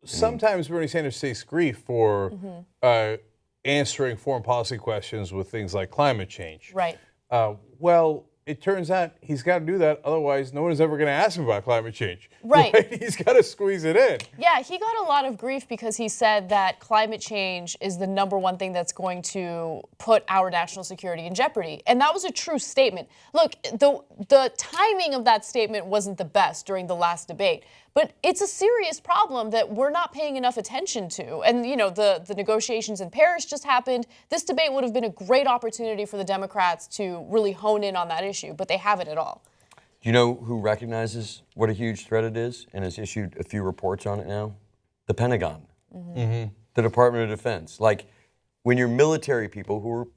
sometimes Bernie Sanders takes grief for answering foreign policy questions with things like climate change. Right. Well, it turns out he's got to do that. Otherwise, no one is ever going to ask him about climate change. Right. He's got to squeeze it in. Yeah, he got a lot of grief because he said that climate change is the #1 thing that's going to put our national security in jeopardy. And that was a true statement. Look, the timing of that statement wasn't the best during the last debate. But it's a serious problem that we're not paying enough attention to. And, you know, the negotiations in Paris just happened. This debate would have been a great opportunity for the Democrats to really hone in on that issue, but they haven't at all. Do you know who recognizes what a huge threat it is and has issued a few reports on it now? The Pentagon, the Department of Defense. Like, when your military people, who are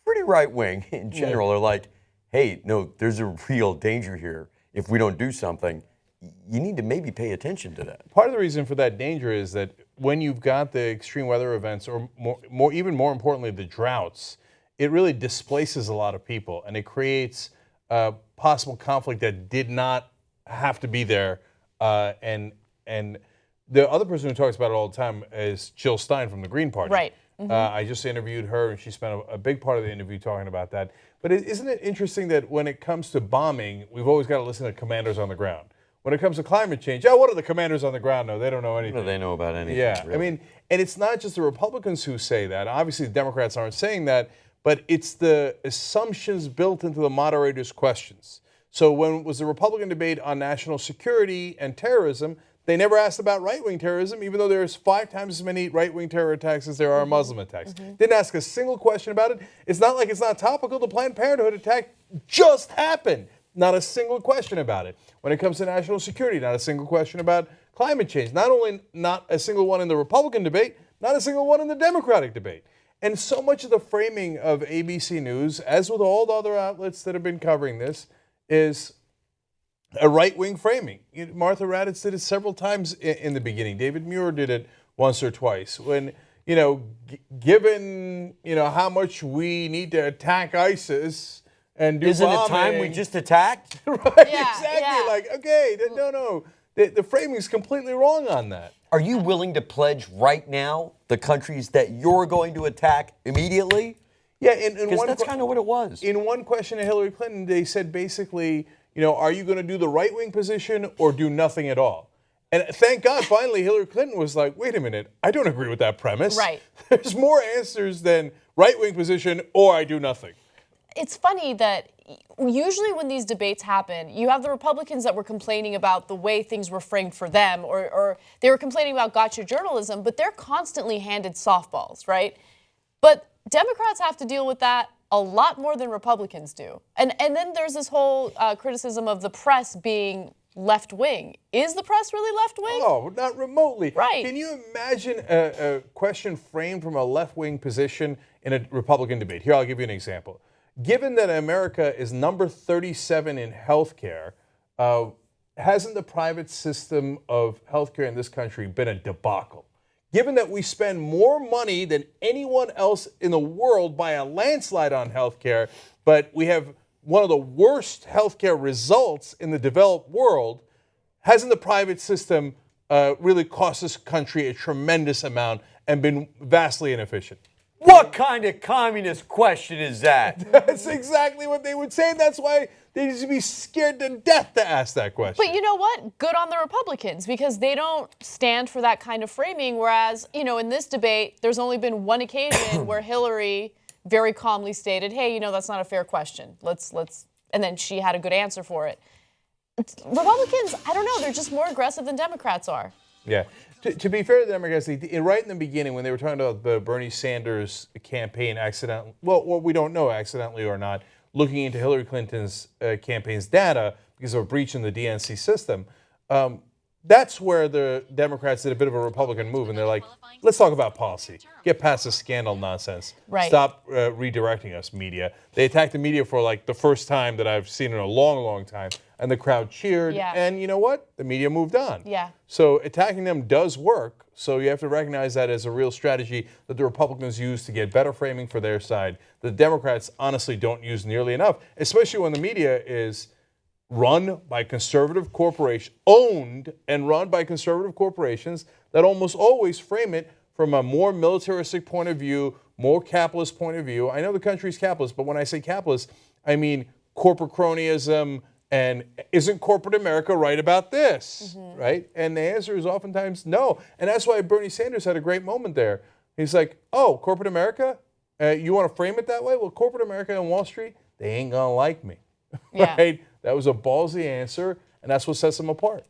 pretty right-wing in general, are like, hey, no, there's a real danger here if we don't do something, you need to maybe pay attention to that. Part of the reason for that danger is that when you've got the extreme weather events, or even more importantly, the droughts, it really displaces a lot of people, and it creates possible conflict that did not have to be there. And the other person who talks about it all the time is Jill Stein from the Green Party. Right. I just interviewed her, and she spent a big part of the interview talking about that. But isn't it interesting that when it comes to bombing, we've always got to listen to commanders on the ground? When it comes to climate change, what do the commanders on the ground know? They don't know anything. What do they know about anything? Yeah, really? I mean, and it's not just the Republicans who say that. Obviously, the Democrats aren't saying that, but it's the assumptions built into the moderators' questions. So when it was the Republican debate on national security and terrorism, they never asked about right-wing terrorism, even though there's 5 times as many right-wing terror attacks as there are Muslim attacks. Didn't ask a single question about it. It's not like it's not topical. The Planned Parenthood attack just happened. Not a single question about it. When it comes to national security, not a single question about climate change. Not only not a single one in the Republican debate, not a single one in the Democratic debate. And so much of the framing of ABC News, as with all the other outlets that have been covering this, is a right-wing framing. Martha Raddatz did it several times in the beginning. David Muir did it once or twice. When, given, how much we need to attack ISIS and do Isn't bombing, it time we just attacked? Right, Yeah, exactly. yeah. Like, okay, no. The framing is completely wrong on that. Are you willing to pledge right now the countries that you're going to attack immediately? Yeah, Because that's kind of what it was. In one question to Hillary Clinton, they said basically, are you going to do the right-wing position or do nothing at all? And thank God, finally, Hillary Clinton was like, wait a minute, I don't agree with that premise. Right. There's more answers than right-wing position or I do nothing. It's funny that usually when these debates happen, you have the Republicans that were complaining about the way things were framed for them, or they were complaining about gotcha journalism, but they're constantly handed softballs, right? But Democrats have to deal with that a lot more than Republicans do. And then there's this whole criticism of the press being left-wing. Is the press really left-wing? Oh, not remotely. Right. Can you imagine a question framed from a left-wing position in a Republican debate? Here, I'll give you an example. Given that America is number 37 in healthcare, hasn't the private system of healthcare in this country been a debacle? Given that we spend more money than anyone else in the world by a landslide on healthcare, but we have one of the worst healthcare results in the developed world, hasn't the private system really cost this country a tremendous amount and been vastly inefficient? What kind of communist question is that? That's exactly what they would say. That's why they need to be scared to death to ask that question. But you know what? Good on the Republicans, because they don't stand for that kind of framing. Whereas, in this debate, there's only been one occasion where Hillary very calmly stated, hey, that's not a fair question. Let's, and then she had a good answer for it. Republicans, I don't know, they're just more aggressive than Democrats are. Yeah. To be fair to the Democrats, right in the beginning when they were talking about the Bernie Sanders campaign accidentally, well, we don't know accidentally or not, looking into Hillary Clinton's campaign's data because of a breach in the DNC system, that's where the Democrats did a bit of a Republican move, and they're like, let's talk about policy. Get past the scandal nonsense. Right. Stop redirecting us, media. They attacked the media for like the first time that I've seen in a long, long time, and the crowd cheered, Yeah. and you know what? The media moved on. Yeah. So attacking them does work, so you have to recognize that as a real strategy that the Republicans use to get better framing for their side. The Democrats honestly don't use nearly enough, especially when the media is run by conservative corporations, owned and run by conservative corporations that almost always frame it from a more militaristic point of view, more capitalist point of view. I know the country's capitalist, but when I say capitalist, I mean corporate cronyism and isn't corporate America right about this, right? And the answer is oftentimes no. And that's why Bernie Sanders had a great moment there. He's like, oh, corporate America? You want to frame it that way? Well, corporate America and Wall Street, they ain't going to like me, Yeah. right? That was a ballsy answer, and that's what sets them apart.